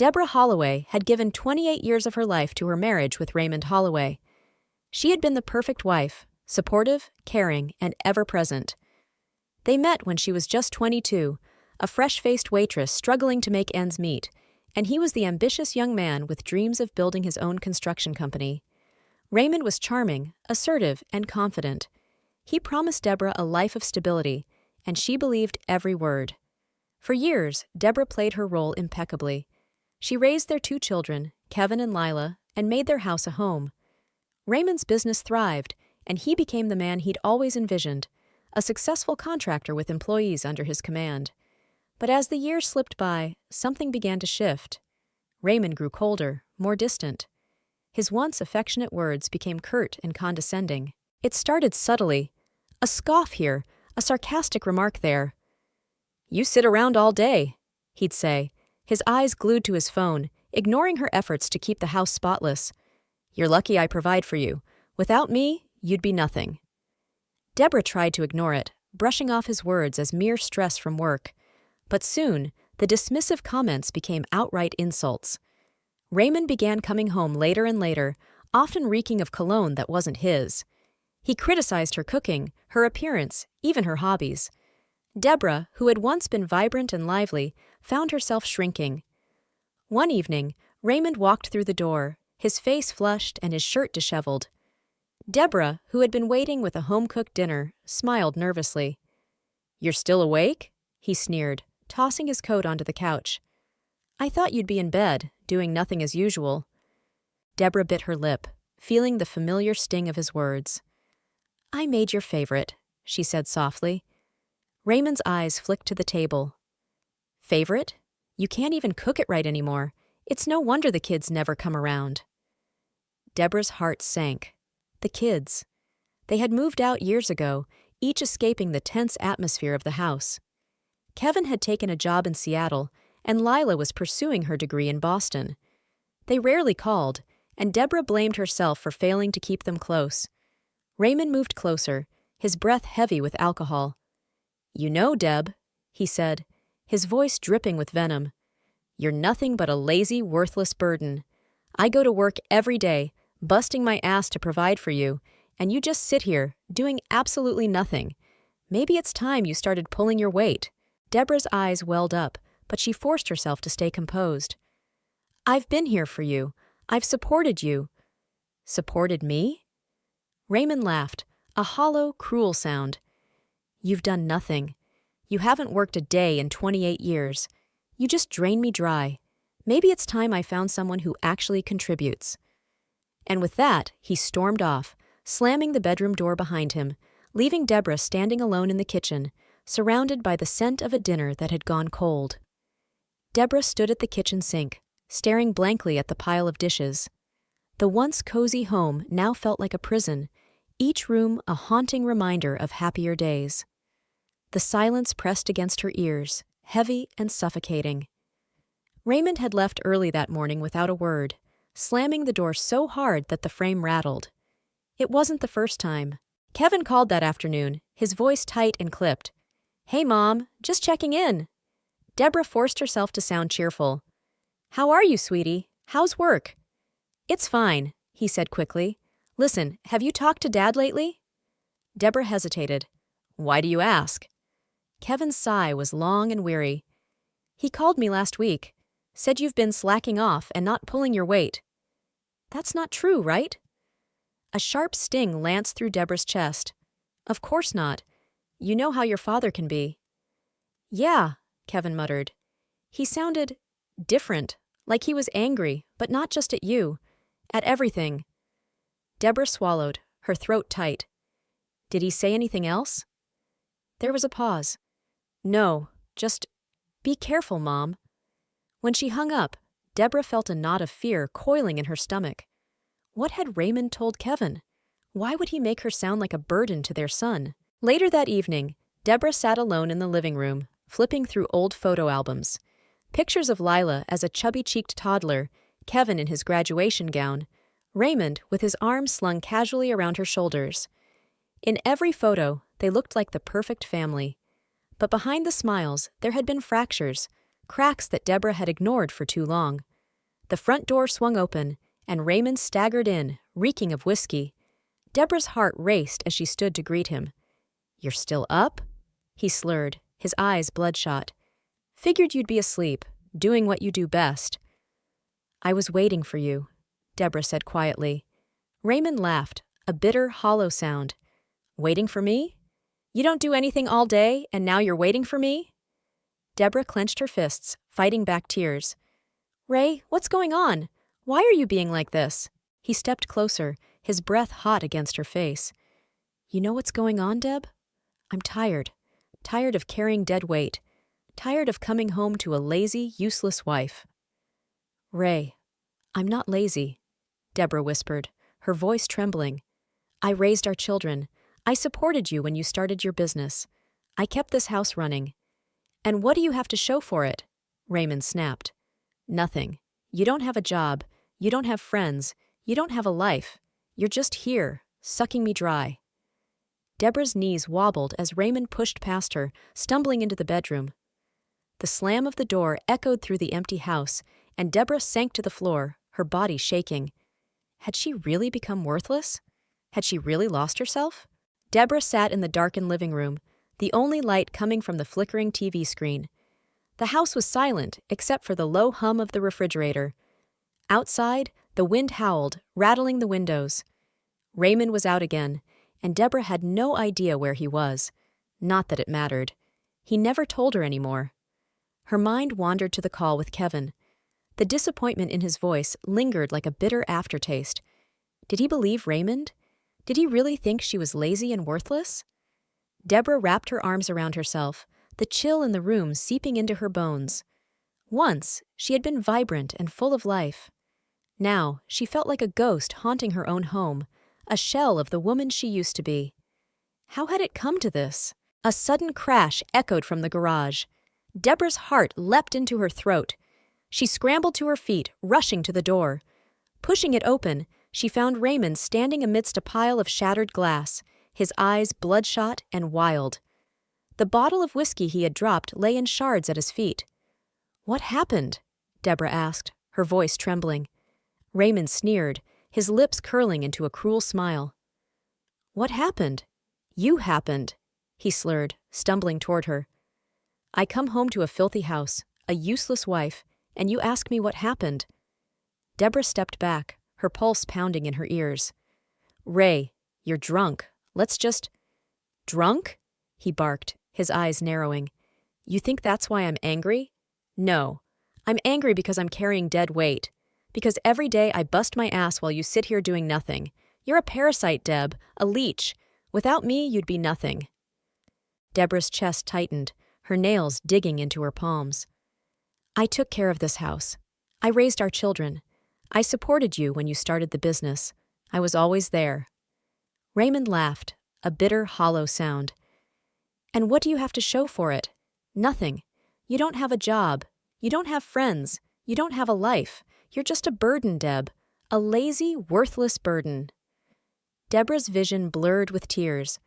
Deborah Holloway had given 28 years of her life to her marriage with Raymond Holloway. She had been the perfect wife, supportive, caring, and ever-present. They met when she was just 22, a fresh-faced waitress struggling to make ends meet, and he was the ambitious young man with dreams of building his own construction company. Raymond was charming, assertive, and confident. He promised Deborah a life of stability, and she believed every word. For years, Deborah played her role impeccably. She raised their 2 children, Kevin and Lila, and made their house a home. Raymond's business thrived, and he became the man he'd always envisioned, a successful contractor with employees under his command. But as the years slipped by, something began to shift. Raymond grew colder, more distant. His once affectionate words became curt and condescending. It started subtly. A scoff here, a sarcastic remark there. "You sit around all day," he'd say, his eyes glued to his phone, ignoring her efforts to keep the house spotless. "You're lucky I provide for you. Without me, you'd be nothing." Deborah tried to ignore it, brushing off his words as mere stress from work. But soon, the dismissive comments became outright insults. Raymond began coming home later and later, often reeking of cologne that wasn't his. He criticized her cooking, her appearance, even her hobbies. Deborah, who had once been vibrant and lively, found herself shrinking. One evening, Raymond walked through the door, his face flushed and his shirt disheveled. Deborah, who had been waiting with a home-cooked dinner, smiled nervously. "You're still awake?" he sneered, tossing his coat onto the couch. "I thought you'd be in bed, doing nothing as usual." Deborah bit her lip, feeling the familiar sting of his words. "I made your favorite," she said softly. Raymond's eyes flicked to the table. "Favorite? You can't even cook it right anymore. It's no wonder the kids never come around." Deborah's heart sank. The kids. They had moved out years ago, each escaping the tense atmosphere of the house. Kevin had taken a job in Seattle, and Lila was pursuing her degree in Boston. They rarely called, and Deborah blamed herself for failing to keep them close. Raymond moved closer, his breath heavy with alcohol. "You know, Deb," he said, his voice dripping with venom, "you're nothing but a lazy, worthless burden. I go to work every day, busting my ass to provide for you, and you just sit here, doing absolutely nothing. Maybe it's time you started pulling your weight." Deborah's eyes welled up, but she forced herself to stay composed. "I've been here for you. I've supported you." "Supported me?" Raymond laughed, a hollow, cruel sound. "You've done nothing. You haven't worked a day in 28 years. You just drain me dry. Maybe it's time I found someone who actually contributes." And with that, he stormed off, slamming the bedroom door behind him, leaving Deborah standing alone in the kitchen, surrounded by the scent of a dinner that had gone cold. Deborah stood at the kitchen sink, staring blankly at the pile of dishes. The once cozy home now felt like a prison, each room a haunting reminder of happier days. The silence pressed against her ears, heavy and suffocating. Raymond had left early that morning without a word, slamming the door so hard that the frame rattled. It wasn't the first time. Kevin called that afternoon, his voice tight and clipped. "Hey, Mom, just checking in." Deborah forced herself to sound cheerful. "How are you, sweetie? How's work?" "It's fine," he said quickly. "Listen, have you talked to Dad lately?" Deborah hesitated. "Why do you ask?" Kevin's sigh was long and weary. "He called me last week. Said you've been slacking off and not pulling your weight." "That's not true, right?" A sharp sting lanced through Deborah's chest. "Of course not. You know how your father can be." "Yeah," Kevin muttered. He sounded different, like he was angry, but not just at you, at everything. Deborah swallowed, her throat tight. "Did he say anything else?" There was a pause. "No, just be careful, Mom." When she hung up, Deborah felt a knot of fear coiling in her stomach. What had Raymond told Kevin? Why would he make her sound like a burden to their son? Later that evening, Deborah sat alone in the living room, flipping through old photo albums. Pictures of Lila as a chubby-cheeked toddler, Kevin in his graduation gown, Raymond with his arms slung casually around her shoulders. In every photo, they looked like the perfect family. But behind the smiles, there had been fractures, cracks that Deborah had ignored for too long. The front door swung open, and Raymond staggered in, reeking of whiskey. Deborah's heart raced as she stood to greet him. "You're still up?" he slurred, his eyes bloodshot. "Figured you'd be asleep, doing what you do best." "I was waiting for you," Deborah said quietly. Raymond laughed, a bitter, hollow sound. "Waiting for me? You don't do anything all day, and now you're waiting for me?" Deborah clenched her fists, fighting back tears. "Ray, what's going on? Why are you being like this?" He stepped closer, his breath hot against her face. "You know what's going on, Deb? I'm tired. Tired of carrying dead weight. Tired of coming home to a lazy, useless wife." "Ray, I'm not lazy," Deborah whispered, her voice trembling. "I raised our children. I supported you when you started your business. I kept this house running. And what do you have to show for it?" Raymond snapped. "Nothing. You don't have a job. You don't have friends. You don't have a life. You're just here, sucking me dry." Deborah's knees wobbled as Raymond pushed past her, stumbling into the bedroom. The slam of the door echoed through the empty house, and Deborah sank to the floor, her body shaking. Had she really become worthless? Had she really lost herself? Deborah sat in the darkened living room, the only light coming from the flickering TV screen. The house was silent except for the low hum of the refrigerator. Outside, the wind howled, rattling the windows. Raymond was out again, and Deborah had no idea where he was. Not that it mattered. He never told her anymore. Her mind wandered to the call with Kevin. The disappointment in his voice lingered like a bitter aftertaste. Did he believe Raymond? Did he really think she was lazy and worthless? Deborah wrapped her arms around herself, the chill in the room seeping into her bones. Once, she had been vibrant and full of life. Now, she felt like a ghost haunting her own home, a shell of the woman she used to be. How had it come to this? A sudden crash echoed from the garage. Deborah's heart leapt into her throat. She scrambled to her feet, rushing to the door. Pushing it open, she found Raymond standing amidst a pile of shattered glass, his eyes bloodshot and wild. The bottle of whiskey he had dropped lay in shards at his feet. "What happened?" Deborah asked, her voice trembling. Raymond sneered, his lips curling into a cruel smile. "What happened? You happened," he slurred, stumbling toward her. "I come home to a filthy house, a useless wife, and you ask me what happened." Deborah stepped back, her pulse pounding in her ears. "Ray, you're drunk. Let's just—" "Drunk?" he barked, his eyes narrowing. "You think that's why I'm angry? No. I'm angry because I'm carrying dead weight. Because every day I bust my ass while you sit here doing nothing. You're a parasite, Deb, a leech. Without me, you'd be nothing." Deborah's chest tightened, her nails digging into her palms. "I took care of this house. I raised our children. I supported you when you started the business. I was always there." Raymond laughed, a bitter, hollow sound. "And what do you have to show for it? Nothing. You don't have a job. You don't have friends. You don't have a life. You're just a burden, Deb. A lazy, worthless burden." Deborah's vision blurred with tears.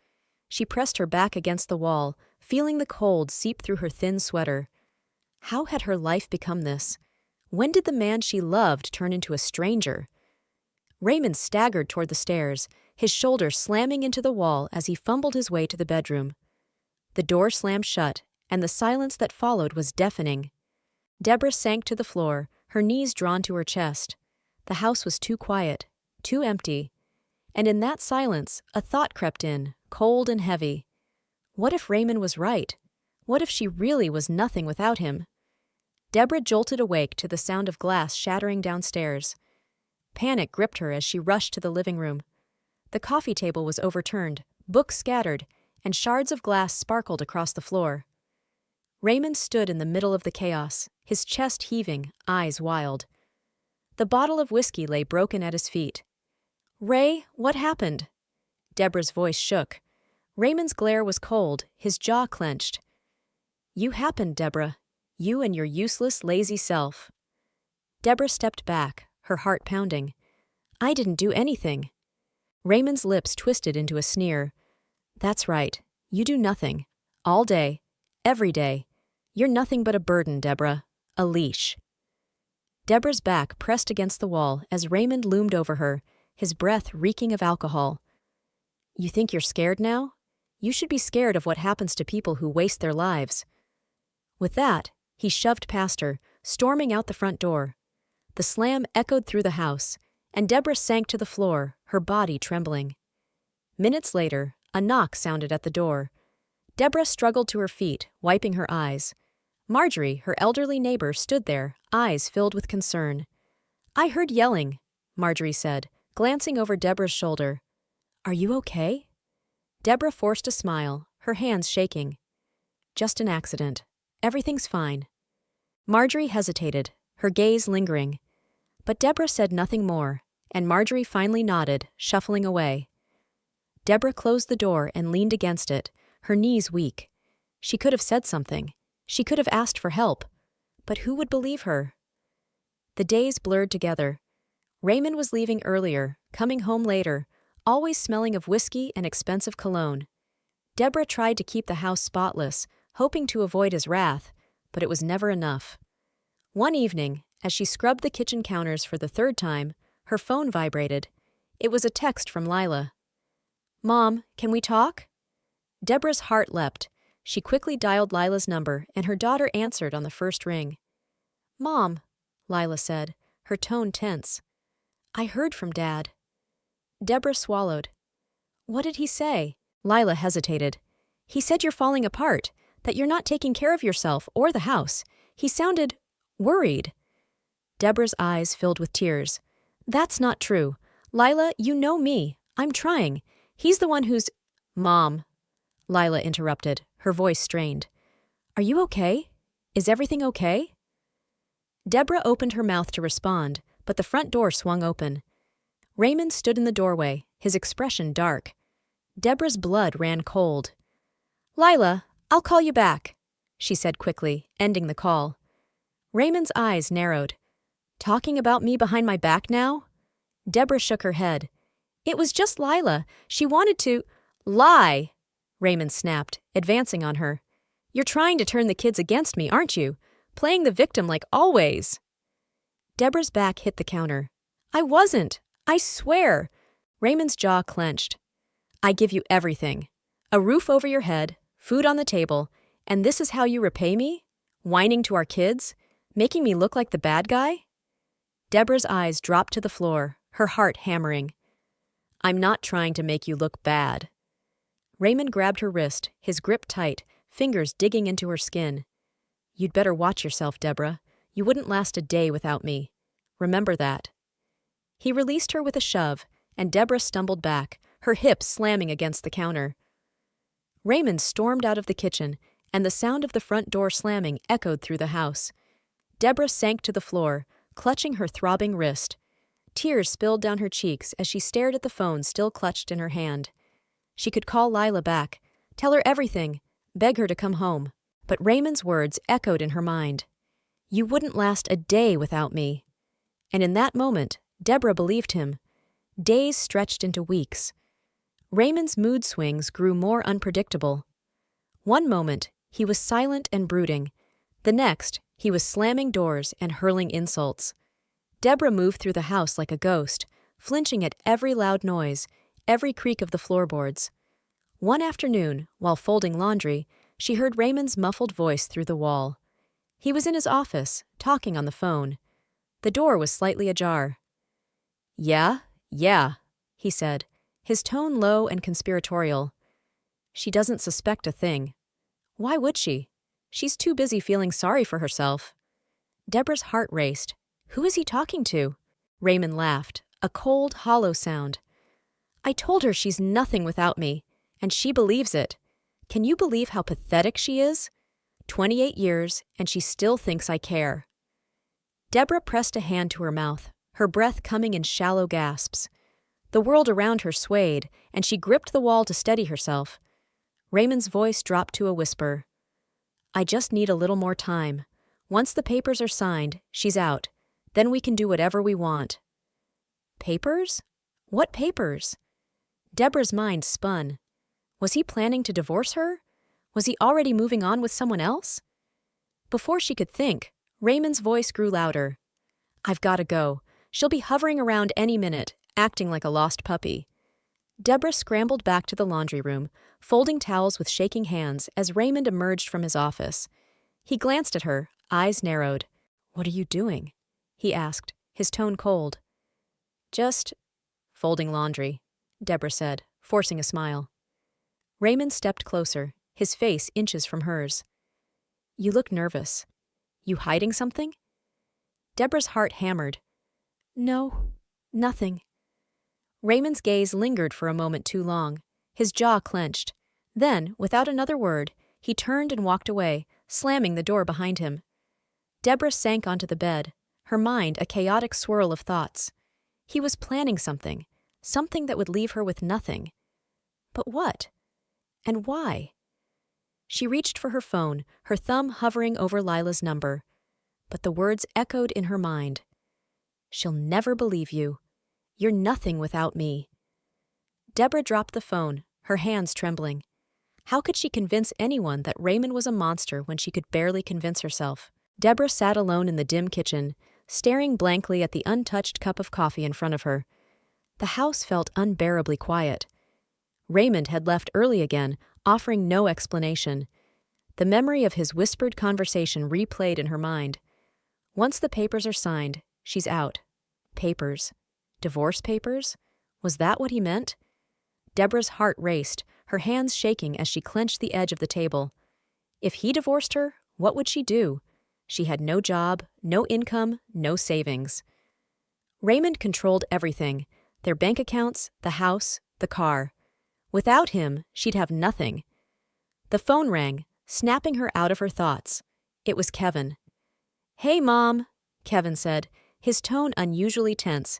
She pressed her back against the wall, feeling the cold seep through her thin sweater. How had her life become this? When did the man she loved turn into a stranger? Raymond staggered toward the stairs, his shoulder slamming into the wall as he fumbled his way to the bedroom. The door slammed shut, and the silence that followed was deafening. Deborah sank to the floor, her knees drawn to her chest. The house was too quiet, too empty. And in that silence, a thought crept in, cold and heavy. What if Raymond was right? What if she really was nothing without him? Deborah jolted awake to the sound of glass shattering downstairs. Panic gripped her as she rushed to the living room. The coffee table was overturned, books scattered, and shards of glass sparkled across the floor. Raymond stood in the middle of the chaos, his chest heaving, eyes wild. The bottle of whiskey lay broken at his feet. "Ray, what happened?" Deborah's voice shook. Raymond's glare was cold, his jaw clenched. "You happened, Deborah. You and your useless, lazy self." Deborah stepped back, her heart pounding. "I didn't do anything." Raymond's lips twisted into a sneer. "That's right. You do nothing. All day. Every day. You're nothing but a burden, Deborah. A leash." Deborah's back pressed against the wall as Raymond loomed over her, his breath reeking of alcohol. "You think you're scared now? You should be scared of what happens to people who waste their lives." With that, he shoved past her, storming out the front door. The slam echoed through the house, and Deborah sank to the floor, her body trembling. Minutes later, a knock sounded at the door. Deborah struggled to her feet, wiping her eyes. Marjorie, her elderly neighbor, stood there, eyes filled with concern. "I heard yelling," Marjorie said, glancing over Deborah's shoulder. "Are you okay?" Deborah forced a smile, her hands shaking. "Just an accident. Everything's fine." Marjorie hesitated, her gaze lingering. But Deborah said nothing more, and Marjorie finally nodded, shuffling away. Deborah closed the door and leaned against it, her knees weak. She could have said something. She could have asked for help. But who would believe her? The days blurred together. Raymond was leaving earlier, coming home later, always smelling of whiskey and expensive cologne. Deborah tried to keep the house spotless, hoping to avoid his wrath, but it was never enough. One evening, as she scrubbed the kitchen counters for the third time, her phone vibrated. It was a text from Lila. "Mom, can we talk?" Deborah's heart leapt. She quickly dialed Lila's number, and her daughter answered on the first ring. "Mom," Lila said, her tone tense. "I heard from Dad." Deborah swallowed. "What did he say?" Lila hesitated. "He said you're falling apart, that you're not taking care of yourself or the house. He sounded worried." Deborah's eyes filled with tears. "That's not true. Lila, you know me. I'm trying. He's the one who's—" "Mom," Lila interrupted, her voice strained. "Are you okay? Is everything okay?" Deborah opened her mouth to respond, but the front door swung open. Raymond stood in the doorway, his expression dark. Deborah's blood ran cold. "Lila, I'll call you back," she said quickly, ending the call. Raymond's eyes narrowed. "Talking about me behind my back now?" Deborah shook her head. "It was just Lila. She wanted to—" "Lie!" Raymond snapped, advancing on her. "You're trying to turn the kids against me, aren't you? Playing the victim like always." Deborah's back hit the counter. "I wasn't. I swear." Raymond's jaw clenched. "I give you everything. A roof over your head, food on the table, and this is how you repay me? Whining to our kids? Making me look like the bad guy?" Deborah's eyes dropped to the floor, her heart hammering. "I'm not trying to make you look bad." Raymond grabbed her wrist, his grip tight, fingers digging into her skin. "You'd better watch yourself, Deborah. You wouldn't last a day without me. Remember that." He released her with a shove, and Deborah stumbled back, her hips slamming against the counter. Raymond stormed out of the kitchen, and the sound of the front door slamming echoed through the house. Deborah sank to the floor, clutching her throbbing wrist. Tears spilled down her cheeks as she stared at the phone still clutched in her hand. She could call Lila back, tell her everything, beg her to come home. But Raymond's words echoed in her mind. "You wouldn't last a day without me." And in that moment, Deborah believed him. Days stretched into weeks. Raymond's mood swings grew more unpredictable. One moment, he was silent and brooding. The next, he was slamming doors and hurling insults. Deborah moved through the house like a ghost, flinching at every loud noise, every creak of the floorboards. One afternoon, while folding laundry, she heard Raymond's muffled voice through the wall. He was in his office, talking on the phone. The door was slightly ajar. Yeah, he said, his tone low and conspiratorial. "She doesn't suspect a thing. Why would she? She's too busy feeling sorry for herself." Deborah's heart raced. Who is he talking to? Raymond laughed, a cold, hollow sound. "I told her she's nothing without me, and she believes it. Can you believe how pathetic she is? 28 years, and she still thinks I care." Deborah pressed a hand to her mouth, her breath coming in shallow gasps. The world around her swayed, and she gripped the wall to steady herself. Raymond's voice dropped to a whisper. "I just need a little more time. Once the papers are signed, she's out. Then we can do whatever we want." Papers? What papers? Deborah's mind spun. Was he planning to divorce her? Was he already moving on with someone else? Before she could think, Raymond's voice grew louder. I've gotta go. She'll be hovering around any minute, acting like a lost puppy. Deborah scrambled back to the laundry room, folding towels with shaking hands as Raymond emerged from his office. He glanced at her, eyes narrowed. "What are you doing?" he asked, his tone cold. "Just folding laundry," Deborah said, forcing a smile. Raymond stepped closer, his face inches from hers. "You look nervous. You hiding something?" Deborah's heart hammered. "No, nothing." Raymond's gaze lingered for a moment too long, his jaw clenched. Then, without another word, he turned and walked away, slamming the door behind him. Deborah sank onto the bed, her mind a chaotic swirl of thoughts. He was planning something that would leave her with nothing. But what? And why? She reached for her phone, her thumb hovering over Lila's number. But the words echoed in her mind. "She'll never believe you. You're nothing without me." Deborah dropped the phone, her hands trembling. How could she convince anyone that Raymond was a monster when she could barely convince herself? Deborah sat alone in the dim kitchen, staring blankly at the untouched cup of coffee in front of her. The house felt unbearably quiet. Raymond had left early again, offering no explanation. The memory of his whispered conversation replayed in her mind. Once the papers are signed, she's out. Papers. Divorce papers? Was that what he meant? Deborah's heart raced, her hands shaking as she clenched the edge of the table. If he divorced her, what would she do? She had no job, no income, no savings. Raymond controlled everything, their bank accounts, the house, the car. Without him, she'd have nothing. The phone rang, snapping her out of her thoughts. It was Kevin. "Hey, Mom," Kevin said, his tone unusually tense.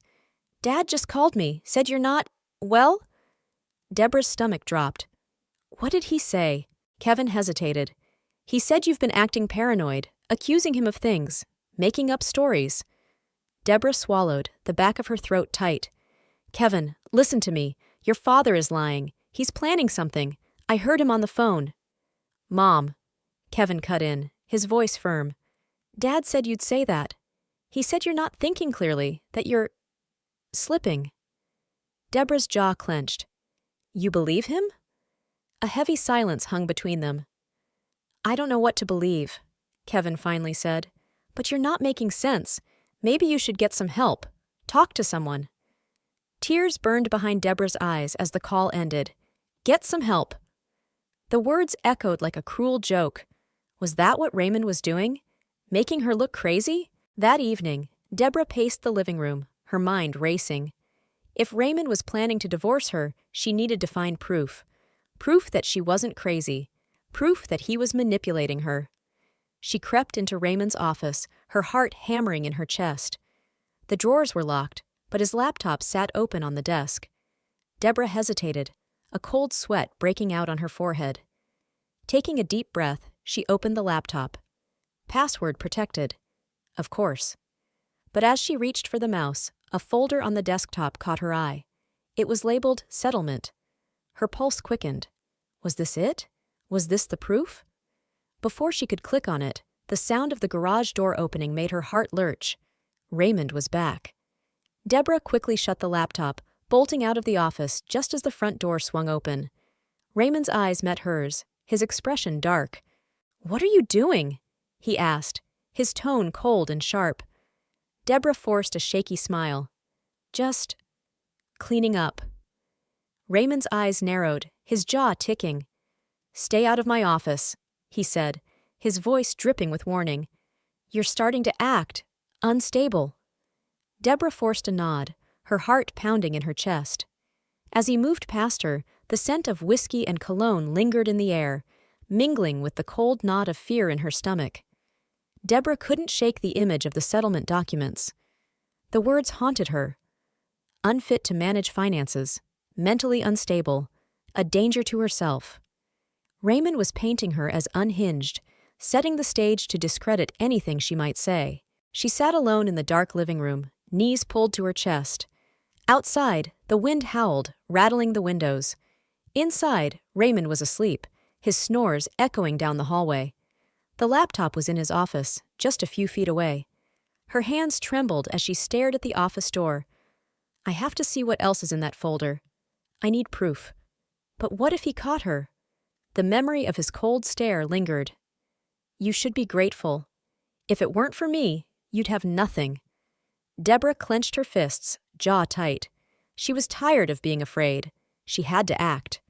"Dad just called me, said you're not, well?" Deborah's stomach dropped. "What did he say?" Kevin hesitated. "He said you've been acting paranoid, accusing him of things, making up stories." Deborah swallowed, the back of her throat tight. "Kevin, listen to me. Your father is lying. He's planning something. I heard him on the phone." "Mom," Kevin cut in, his voice firm. "Dad said you'd say that. He said you're not thinking clearly, that you're slipping." Deborah's jaw clenched. "You believe him?" A heavy silence hung between them. "I don't know what to believe," Kevin finally said. "But you're not making sense. Maybe you should get some help. Talk to someone." Tears burned behind Deborah's eyes as the call ended. Get some help. The words echoed like a cruel joke. Was that what Raymond was doing? Making her look crazy? That evening, Deborah paced the living room, her mind racing. If Raymond was planning to divorce her, she needed to find proof. Proof that she wasn't crazy. Proof that he was manipulating her. She crept into Raymond's office, her heart hammering in her chest. The drawers were locked, but his laptop sat open on the desk. Deborah hesitated, a cold sweat breaking out on her forehead. Taking a deep breath, she opened the laptop. Password protected. Of course. But as she reached for the mouse, a folder on the desktop caught her eye. It was labeled Settlement. Her pulse quickened. Was this it? Was this the proof? Before she could click on it, the sound of the garage door opening made her heart lurch. Raymond was back. Deborah quickly shut the laptop, bolting out of the office just as the front door swung open. Raymond's eyes met hers, his expression dark. "What are you doing?" he asked, his tone cold and sharp. Deborah forced a shaky smile. "Just cleaning up." Raymond's eyes narrowed, his jaw ticking. "Stay out of my office," he said, his voice dripping with warning. "You're starting to act unstable." Deborah forced a nod, her heart pounding in her chest. As he moved past her, the scent of whiskey and cologne lingered in the air, mingling with the cold knot of fear in her stomach. Deborah couldn't shake the image of the settlement documents. The words haunted her. Unfit to manage finances, mentally unstable, a danger to herself. Raymond was painting her as unhinged, setting the stage to discredit anything she might say. She sat alone in the dark living room, knees pulled to her chest. Outside, the wind howled, rattling the windows. Inside, Raymond was asleep, his snores echoing down the hallway. The laptop was in his office, just a few feet away. Her hands trembled as she stared at the office door. I have to see what else is in that folder. I need proof. But what if he caught her? The memory of his cold stare lingered. You should be grateful. If it weren't for me, you'd have nothing. Deborah clenched her fists, jaw tight. She was tired of being afraid. She had to act.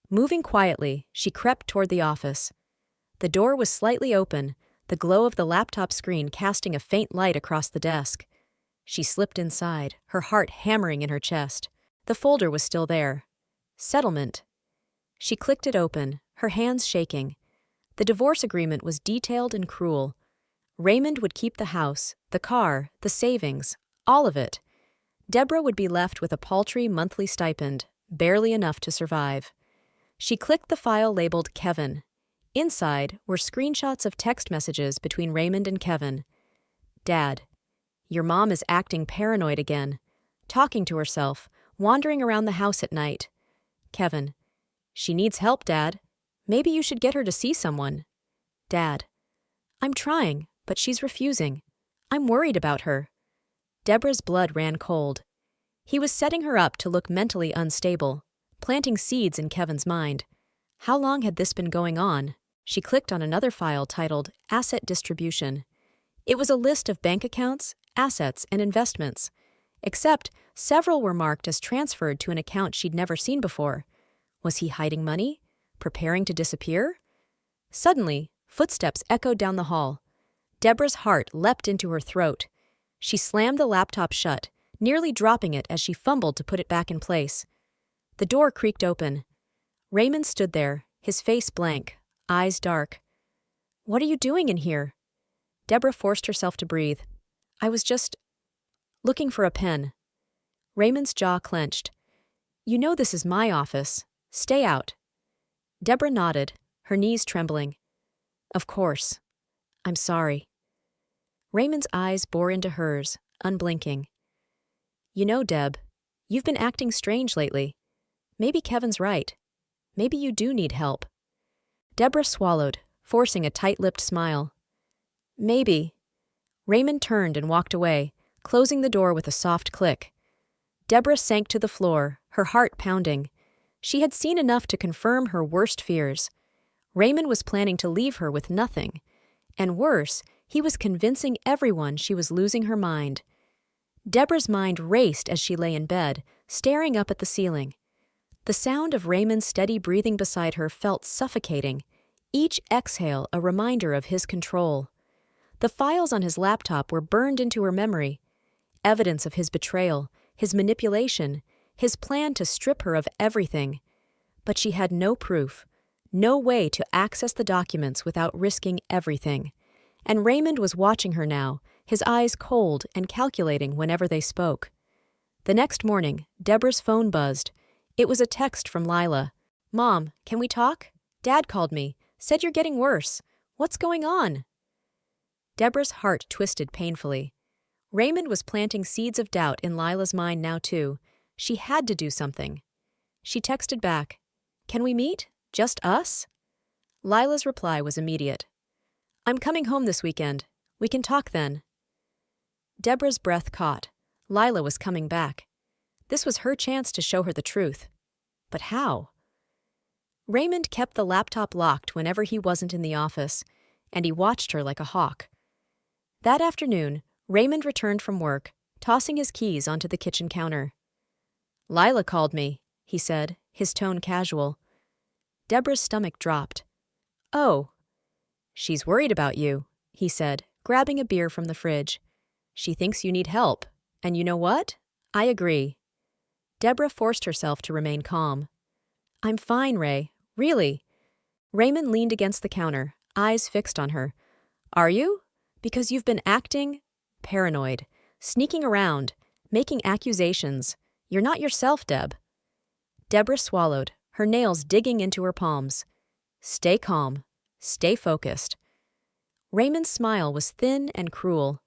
Moving quietly, she crept toward the office. The door was slightly open, the glow of the laptop screen casting a faint light across the desk. She slipped inside, her heart hammering in her chest. The folder was still there. Settlement. She clicked it open, her hands shaking. The divorce agreement was detailed and cruel. Raymond would keep the house, the car, the savings, all of it. Deborah would be left with a paltry monthly stipend, barely enough to survive. She clicked the file labeled Kevin. Inside were screenshots of text messages between Raymond and Kevin. Dad, your mom is acting paranoid again, talking to herself, wandering around the house at night. Kevin, she needs help, Dad. Maybe you should get her to see someone. Dad, I'm trying, but she's refusing. I'm worried about her. Deborah's blood ran cold. He was setting her up to look mentally unstable, planting seeds in Kevin's mind. How long had this been going on? She clicked on another file titled Asset Distribution. It was a list of bank accounts, assets, and investments, except several were marked as transferred to an account she'd never seen before. Was he hiding money? Preparing to disappear? Suddenly, footsteps echoed down the hall. Deborah's heart leapt into her throat. She slammed the laptop shut, nearly dropping it as she fumbled to put it back in place. The door creaked open. Raymond stood there, his face blank, eyes dark. What are you doing in here? Deborah forced herself to breathe. I was just looking for a pen. Raymond's jaw clenched. You know this is my office. Stay out. Deborah nodded, her knees trembling. Of course. I'm sorry. Raymond's eyes bore into hers, unblinking. You know, Deb, you've been acting strange lately. Maybe Kevin's right. Maybe you do need help. Deborah swallowed, forcing a tight-lipped smile. Maybe. Raymond turned and walked away, closing the door with a soft click. Deborah sank to the floor, her heart pounding. She had seen enough to confirm her worst fears. Raymond was planning to leave her with nothing. And worse, he was convincing everyone she was losing her mind. Deborah's mind raced as she lay in bed, staring up at the ceiling. The sound of Raymond's steady breathing beside her felt suffocating, each exhale a reminder of his control. The files on his laptop were burned into her memory, evidence of his betrayal, his manipulation, his plan to strip her of everything. But she had no proof, no way to access the documents without risking everything. And Raymond was watching her now, his eyes cold and calculating whenever they spoke. The next morning, Deborah's phone buzzed. It was a text from Lila. Mom, can we talk? Dad called me, said you're getting worse. What's going on? Deborah's heart twisted painfully. Raymond was planting seeds of doubt in Lila's mind now too. She had to do something. She texted back, Can we meet? Just us? Lila's reply was immediate. I'm coming home this weekend. We can talk then. Deborah's breath caught. Lila was coming back. This was her chance to show her the truth. But how? Raymond kept the laptop locked whenever he wasn't in the office, and he watched her like a hawk. That afternoon, Raymond returned from work, tossing his keys onto the kitchen counter. Lila called me, he said, his tone casual. Deborah's stomach dropped. Oh. She's worried about you, he said, grabbing a beer from the fridge. She thinks you need help, and you know what? I agree. Deborah forced herself to remain calm. I'm fine, Ray. Really. Raymond leaned against the counter, eyes fixed on her. Are you? Because you've been acting paranoid, sneaking around, making accusations. You're not yourself, Deb. Deborah swallowed, her nails digging into her palms. Stay calm. Stay focused. Raymond's smile was thin and cruel.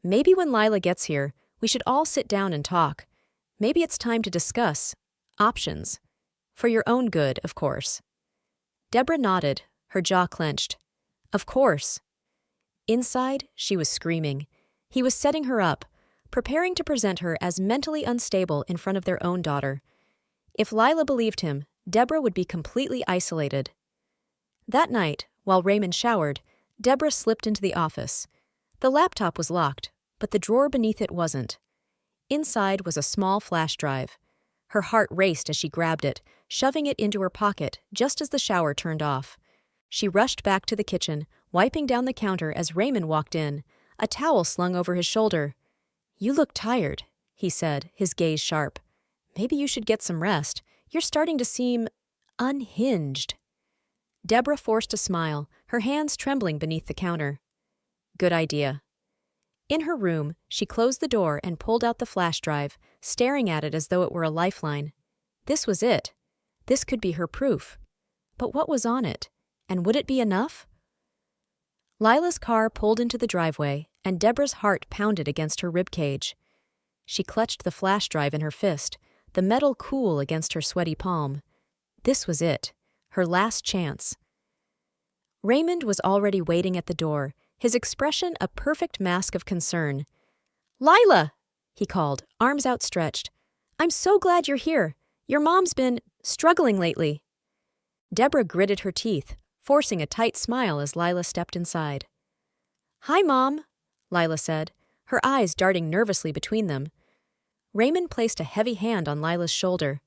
Maybe when Lila gets here, we should all sit down and talk. Maybe it's time to discuss options. For your own good, of course. Deborah nodded, her jaw clenched. Of course. Inside, she was screaming. He was setting her up, preparing to present her as mentally unstable in front of their own daughter. If Lila believed him, Deborah would be completely isolated. That night, while Raymond showered, Deborah slipped into the office. The laptop was locked, but the drawer beneath it wasn't. Inside was a small flash drive. Her heart raced as she grabbed it, shoving it into her pocket just as the shower turned off. She rushed back to the kitchen, wiping down the counter as Raymond walked in, a towel slung over his shoulder. "You look tired," he said, his gaze sharp. "Maybe you should get some rest. You're starting to seem unhinged." Deborah forced a smile, her hands trembling beneath the counter. "Good idea." In her room, she closed the door and pulled out the flash drive, staring at it as though it were a lifeline. This was it. This could be her proof. But what was on it? And would it be enough? Lila's car pulled into the driveway, and Deborah's heart pounded against her ribcage. She clutched the flash drive in her fist, the metal cool against her sweaty palm. This was it, her last chance. Raymond was already waiting at the door, his expression a perfect mask of concern. "Lila!" he called, arms outstretched. "I'm so glad you're here. Your mom's been struggling lately." Deborah gritted her teeth, forcing a tight smile as Lila stepped inside. "Hi, Mom," Lila said, her eyes darting nervously between them. Raymond placed a heavy hand on Lila's shoulder.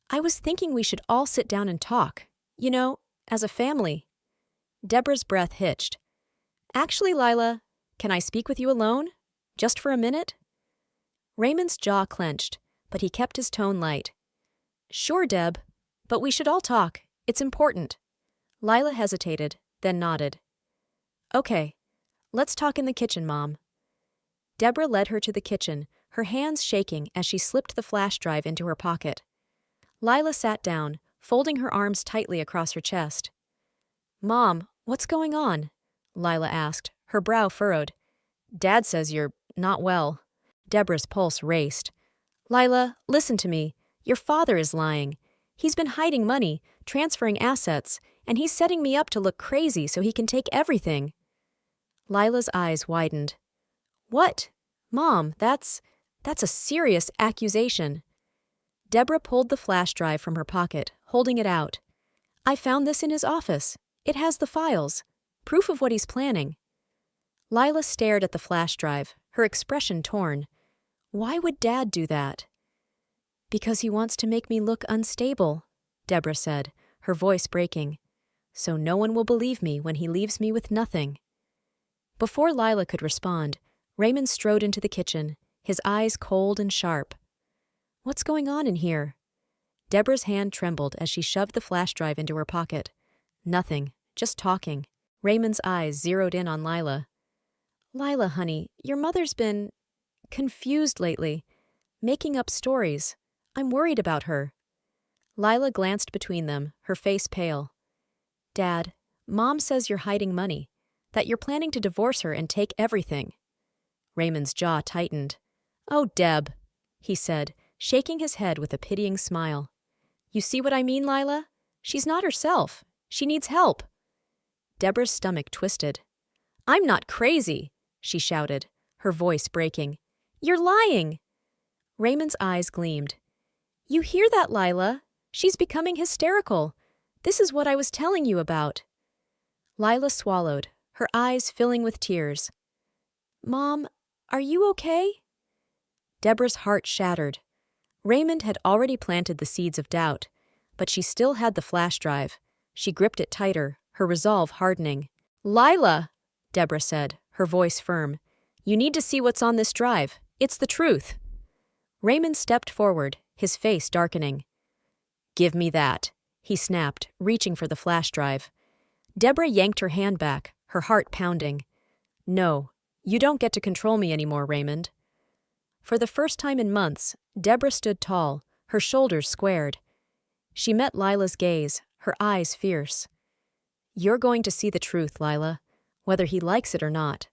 "I was thinking we should all sit down and talk. You know, as a family." Deborah's breath hitched. "Actually, Lila, can I speak with you alone? Just for a minute?" Raymond's jaw clenched, but he kept his tone light. "Sure, Deb, but we should all talk. It's important." Lila hesitated, then nodded. "Okay, let's talk in the kitchen, Mom." Deborah led her to the kitchen, her hands shaking as she slipped the flash drive into her pocket. Lila sat down, folding her arms tightly across her chest. "Mom, what's going on?" Lila asked, her brow furrowed. "Dad says you're not well." Deborah's pulse raced. "Lila, listen to me. Your father is lying. He's been hiding money, transferring assets, and he's setting me up to look crazy so he can take everything." Lila's eyes widened. "What? Mom, that's a serious accusation." Deborah pulled the flash drive from her pocket, holding it out. "I found this in his office. It has the files. Proof of what he's planning." Lila stared at the flash drive, her expression torn. Why would Dad do that? "Because he wants to make me look unstable," Deborah said, her voice breaking. "So no one will believe me when he leaves me with nothing." Before Lila could respond, Raymond strode into the kitchen, his eyes cold and sharp. "What's going on in here?" Deborah's hand trembled as she shoved the flash drive into her pocket. "Nothing, just talking." Raymond's eyes zeroed in on Lila. "Lila, honey, your mother's been confused lately, making up stories. I'm worried about her." Lila glanced between them, her face pale. "Dad, Mom says you're hiding money, that you're planning to divorce her and take everything." Raymond's jaw tightened. "Oh, Deb," he said, shaking his head with a pitying smile. "You see what I mean, Lila? She's not herself. She needs help." Deborah's stomach twisted. "I'm not crazy," she shouted, her voice breaking. "You're lying." Raymond's eyes gleamed. "You hear that, Lila? She's becoming hysterical. This is what I was telling you about." Lila swallowed, her eyes filling with tears. "Mom, are you okay?" Deborah's heart shattered. Raymond had already planted the seeds of doubt, but she still had the flash drive. She gripped it tighter, her resolve hardening. "Lila," Deborah said, her voice firm, "you need to see what's on this drive. It's the truth." Raymond stepped forward, his face darkening. "Give me that," he snapped, reaching for the flash drive. Deborah yanked her hand back, her heart pounding. "No, you don't get to control me anymore, Raymond." For the first time in months, Deborah stood tall, her shoulders squared. She met Lila's gaze, her eyes fierce. "You're going to see the truth, Lila, whether he likes it or not."